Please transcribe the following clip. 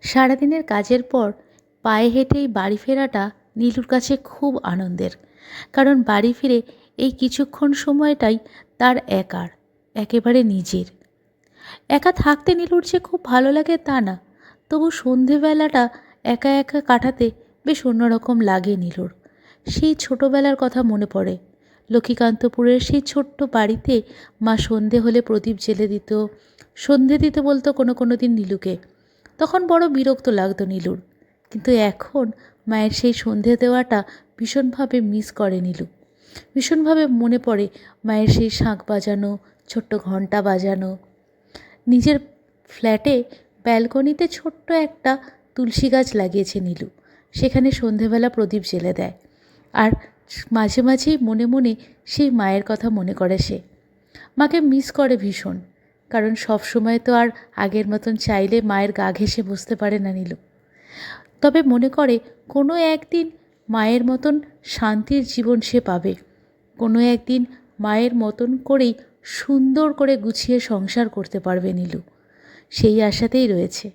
সারাদিনের কাজের পর পায়ে হেঁটেই বাড়ি ফেরাটা নীলুর কাছে খুব আনন্দের। কারণ বাড়ি ফিরে এই কিছুক্ষণ সময়টাই তার একার, একেবারে নিজের। একা থাকতে নীলুর যে খুব ভালো লাগে তা না, তবু সন্ধেবেলাটা একা একা কাটাতে বেশ অন্যরকম লাগে নীলুর। সেই ছোটোবেলার কথা মনে পড়ে। লক্ষ্মীকান্তপুরের সেই ছোট্ট বাড়িতে মা সন্ধে হলে প্রদীপ জ্বেলে দিত, সন্ধে দিতে বলতো কোনো কোনো দিন নীলুকে। তখন বড় বিরক্ত লাগতো নীলুর, কিন্তু এখন মায়ের সেই সন্ধে দেওয়াটা ভীষণভাবে মিস করে নীলু। ভীষণভাবে মনে পড়ে মায়ের সেই শাঁখ বাজানো, ছোট্ট ঘণ্টা বাজানো। নিজের ফ্ল্যাটে ব্যালকনিতে ছোট্ট একটা তুলসী গাছ লাগিয়েছে নীলু, সেখানে সন্ধেবেলা প্রদীপ জ্বেলে দেয়। আর মাঝে মাঝেই মনে মনে সেই মায়ের কথা মনে করে সে। মাকে মিস করে ভীষণ, কারণ সব সময় তো আর আগের মতন চাইলে মায়ের গা ঘেঁষে বসতে পারে না নীলু। তবে মনে করে কোনো একদিন মায়ের মতন শান্তির জীবন সে পাবে, কোনো একদিন মায়ের মতন করেই সুন্দর করে গুছিয়ে সংসার করতে পারবে নীলু। সেই আশাতেই রয়েছে।